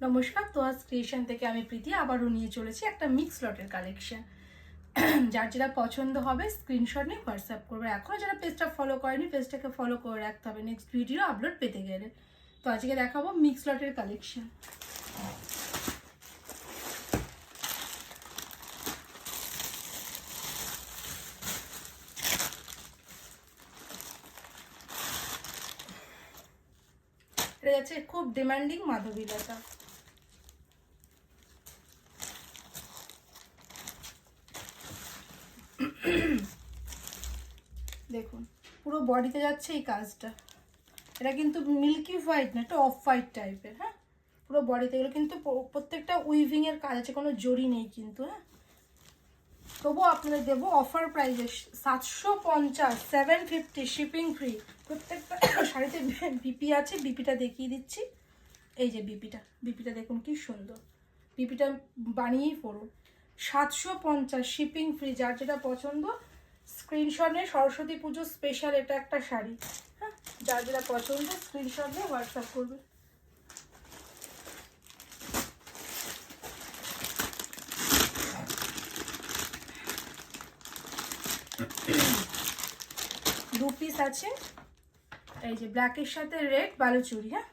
নমস্কার, তোয়াজ ক্রিয়েশন থেকে আমি প্রীতি আবারও নিয়ে চলেছি একটা মিক্স লটের কালেকশন। যার যেটা পছন্দ হবে স্ক্রিনশট নিয়ে হোয়াটসঅ্যাপ করবে। এখনও যারা পেজটা ফলো করেনি পেজটাকে ফলো করে রাখতে হবে নেক্সট ভিডিও আপলোড পেতে গেলে। তো আজকে দেখাবো মিক্স লটের কালেকশন। এটা যাচ্ছে খুব ডিমান্ডিং মাধবীলতা। দেখুন পুরো বডিতে যাচ্ছে এই কাজটা। এটা কিন্তু মিল্কি হোয়াইট না, একটা অফ হোয়াইট টাইপের। হ্যাঁ, পুরো বডিতে এগুলো কিন্তু প্রত্যেকটা উইভিং এর কাজ আছে, কোনো জরি নেই কিন্তু। হ্যাঁ, তবুও আপনাদের দেবো অফার প্রাইসে 750, 750 শিপিং ফ্রি। প্রত্যেকটা শাড়িতে বিপি আছে, বিপিটা দেখিয়ে দিচ্ছি। এই যে বিপিটা দেখুন কি সুন্দর, বিপিটা বানিয়েই পড়ুন। 750 শিপিং ফ্রি। যার যেটা পছন্দ স্ক্রিনশট নিয়ে, সরস্বতী পুজো স্পেশাল এটা একটা শাড়ি। হ্যাঁ, যার যেটা পছন্দ স্ক্রিনশট নিয়ে হোয়াটসঅ্যাপ করবে। দু পিস আছে, এই যে ব্ল্যাকের সাথে রেড বালুচুরি। হ্যাঁ,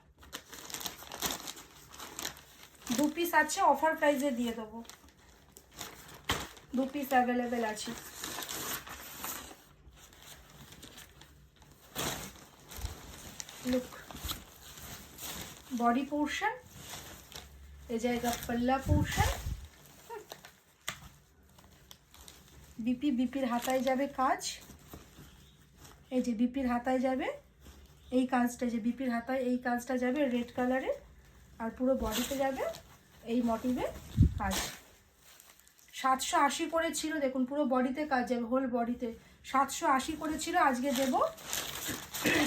দু পিস আছে, অফার প্রাইসে দিয়ে দেবো। দু পিস অ্যাভেলেবেল আছে। লুক, বডি পোর্শন, এই জায়গা পাল্লা পোর্শন। বিপির হাতায় যাবে কাজ। এই যে বিপির হাতায় যাবে এই কাজটা, যে বিপির হাতায় এই কাজটা যাবে রেড কালারের। আর পুরো বডিতে যাবে এই মোটিভে কাজ। 780 করে ছিল, দেখুন পুরো বডিতে কাজ যাবে, হোল বডিতে 780 করে ছিল। আজকে দেব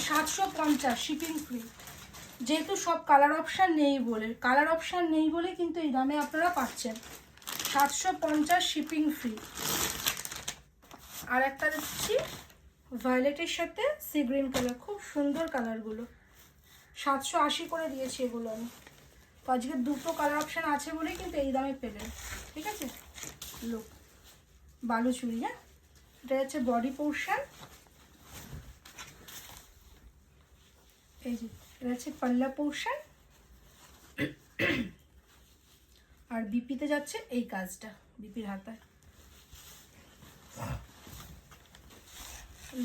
750 শিপিং ফ্রি। যেহেতু সব কালার অপশান নেই বলে কিন্তু এই দামে আপনারা পাচ্ছেন। 750 শিপিং ফ্রি। আর একটা দিচ্ছি ভায়োলেটের সাথে সি গ্রিন কালার, খুব সুন্দর কালারগুলো। 780 করে দিয়েছি এগুলো আমি। তো আজকে দুটো কালার অপশান আছে বলেই কিন্তু এই দামে পেলেন। ঠিক আছে, লুক বালুচুরি। হ্যাঁ, এটা হচ্ছে বডি পোর্শন। এই যে এটা হচ্ছে পাল্লা পোর্শন। আর বিপিতে যাচ্ছে এই কাজটা, বিপির হাতায়।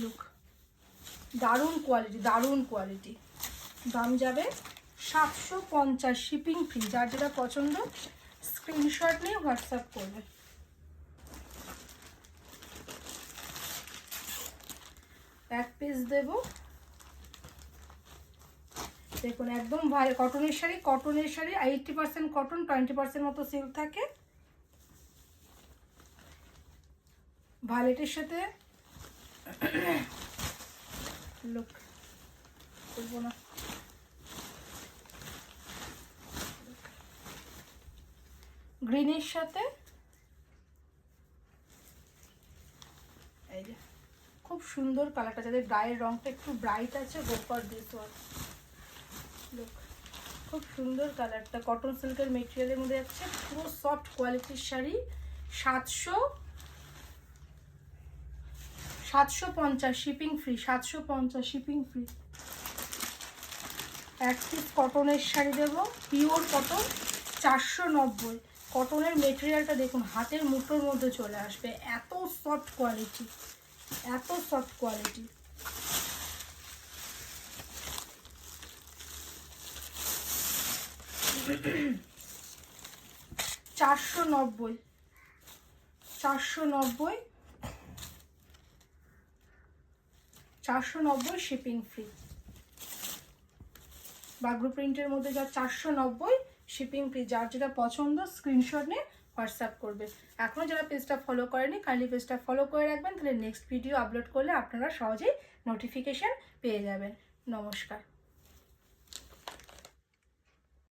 লুক, দারুণ কোয়ালিটি। দাম যাবে 750 শিপিং ফ্রি। যার যেটা পছন্দ স্ক্রিনশট নিয়ে হোয়াটসঅ্যাপ করবে। এক পিস দেব, দেখুন একদম ভালো কটনের শাড়ি। 80% কটন, 20% মতো সিল্ক থাকে। ভায়োলেটের সাথে লুক করবো না, গ্রিনের সাথে এই যে খুব সুন্দর কালারটা। যাদের গায়ের রংটা একটু ব্রাইট আছে, go for this one. Look, খুব সুন্দর কালারটা। কটন সিল্কের মেটেরিয়ালের মধ্যে যাচ্ছে, পুরো সফট কোয়ালিটির sari. 750 shipping free. 750 shipping free. এক পিস কটনের শাড়ি দেবো, পিওর কটন, 490। কটনের মেটেরিয়ালটা দেখুন, হাতের মুঠোর মধ্যে চলে আসবে, এত soft quality. 490 shipping free. Bagru প্রিন্টের মধ্যে যা 490 শিপিং ফ্রি। যার যেটা পছন্দ স্ক্রিনশট নিয়ে হোয়াটসঅ্যাপ করবে। এখনও যারা পেজটা ফলো করেনি কাইন্ডলি পেজটা ফলো করে রাখবেন, তাহলে নেক্সট ভিডিও আপলোড করলে আপনারা সহজেই নোটিফিকেশান পেয়ে যাবেন। নমস্কার।